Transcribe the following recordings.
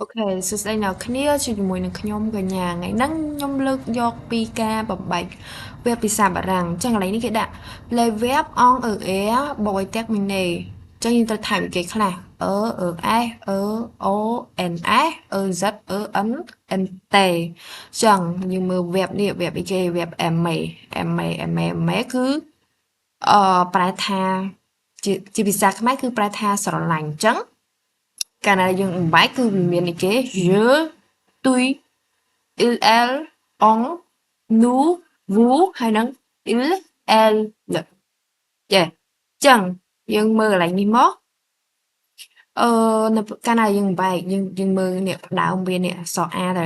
អូខេសួស្តីអ្នកគ្នាជាមួយនឹងខ្ញុំកញ្ញាថ្ងៃហ្នឹងខ្ញុំលើកយកពីការបំបែក web ភាសាបារាំងអញ្ចឹងកន្លែងនេះគេដាក់ play web on air boy tag mine អញ្ចឹងយើងត្រូវថែមគេខ្លះs o n s z n n t អញ្ចឹងយើងមើល web នេះ web អីគេ web ma គឺប្រែថាជាភាសាខ្មែរគឺប្រែថាស្រឡាញ់អញ្ចឹងកាលណាយើងបំបែកគឺវាមានអីគេ je tui il elle on nous vous ហើយនឹង il elle ចេះចឹងយើងមើលកន្លែងនេះមកនៅកាលណាយើងបំបែកយើងមើលនេះដើមវានេះអក្សរ A ទៅ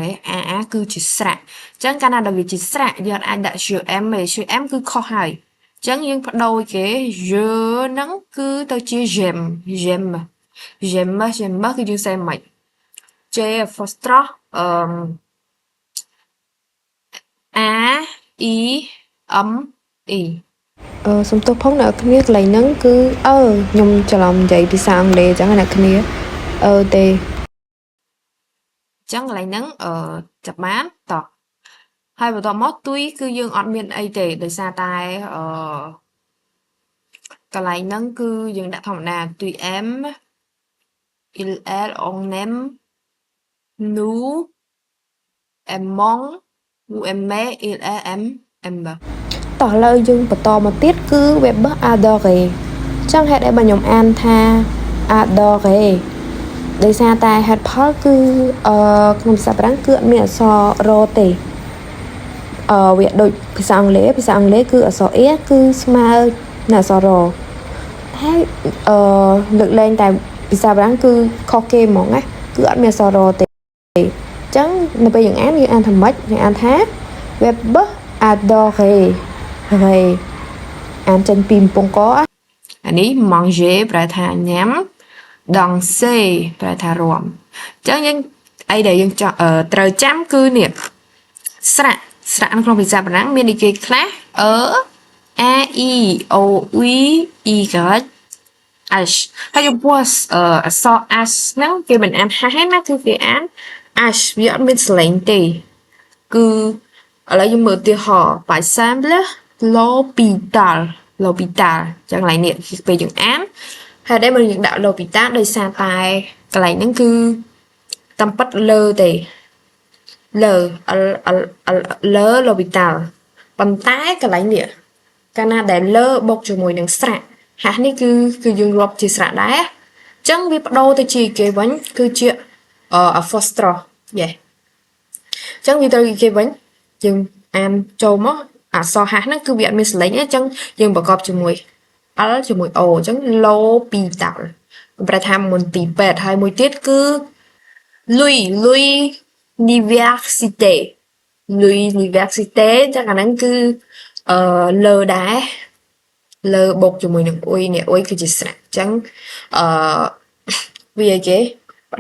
A គឺជាស្រៈអញ្ចឹងកាលណាដែលវាជាស្រៈយើងអាចដាក់ je m ទេ je m គឺខុសហើយអញ្ចឹងយើងបដូរគេ je ហ្នឹងគឺទៅជា j'aime j'aime គឺយើងសេមិន J apostrophe A E M E សំទោសផងអ្នកគ្នាកន្លែងហ្នឹងគឺខ្ញុំច្រឡំនិយាយភាសាអង់គ្លេសអញ្ចឹងអ្នកគ្នាទេអញ្ចឹងកន្លែងហ្នឹងចាប់បានតោះហើយបន្ទាប់មកទួយគឺយើងអត់មានអីទេដោយសារតែកន្លែងហ្នឹងគឺយើងដាក់ធម្មតាទួយ M il elle on aime nous aimons vous aimez il elle aime តោះឥឡូវយើងបន្តមកទៀតគឺ verb adorer អញ្ចឹងហេតុអីបើខ្ញុំអានថា adorer ដោយសារតែហេតុផលគឺក្នុងភាសាបារាំងគឺអត់មានអក្សររទេវាដូចភាសាអង់គ្លេសគឺអក្សរ a គឺស្មើនឹងអក្សររហើយលើកលែងតែភាសាបារាំងគឺខុសគេហ្មងណាគឺអត់មានអក្សររទេអញ្ចឹងនៅពេលយើងអានថាម៉េចយើងអានថា verb adorer ហើយអានចេញពីកំពង់កអានេះ manger ប្រែថាញ៉ាំ danser ប្រែថារាំអញ្ចឹងយើងអីដែលយើងត្រូវចាំគឺនេះស្រៈនៅក្នុងភាសាបារាំងមានអីគេខ្លះa e o u y h ហើយចំពោះអក្សរ h ហ្នឹងគេមិនអាន h ទេណាគឺគេអាន h វាអត់មានសលេងទេគឺឥឡូវយើងមើលឧទាហរណ៍ par exemple l'hôpital ចឹងកន្លែងនេះពេលយើងអានហើយដែលយើងដាក់ l'hôpital ដោយសារតែកន្លែងហ្នឹងគឺតាមពិតលើទេលើ l'hôpital ប៉ុន្តែកន្លែងនេះកាលណាដែលលើបូកជាមួយនឹងស្រៈហាស់នេះគឺយើងរាប់ជាស្រៈដែរអញ្ចឹងវាបដូរទៅជាគេវិញគឺជា apostrophe យេអញ្ចឹងវាទៅគេវិញយើងអានចូលមកអក្សរហាស់ហ្នឹងគឺវាអត់មានសលេងទេអញ្ចឹងយើងប្រកបជាមួយ L ជាមួយ O អញ្ចឹង l'hôpital ប្រែថាមន្ទីរពេទ្យហើយមួយទៀតគឺ l'université ចឹងអាហ្នឹងគឺលើដែរលើបូកជាមួយនឹងអ៊ុយនេះអ៊ុយគឺជាស្រៈអញ្ចឹងវាអីគេប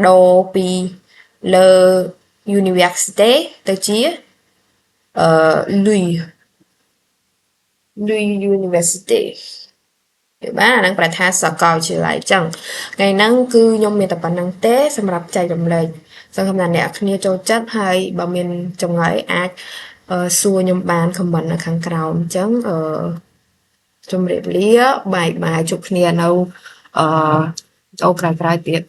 ដូរពីលើ université ទៅជាUniversité បានអាហ្នឹងប្រែថាសាកលវិទ្យាល័យអញ្ចឹងថ្ងៃហ្នឹងគឺខ្ញុំមានតែប៉ុណ្្នឹងទេសម្រាប់ចែករំលែកសង្ឃឹមថាអ្នកគ្នាចូលចិត្តហើយបើមានចម្ងល់អាចសួរខ្ញុំបាន comment នៅខាងក្រោមអញ្ចឹងជម្រាបលាបាយជួបគ្នានៅអូក្រោយទៀត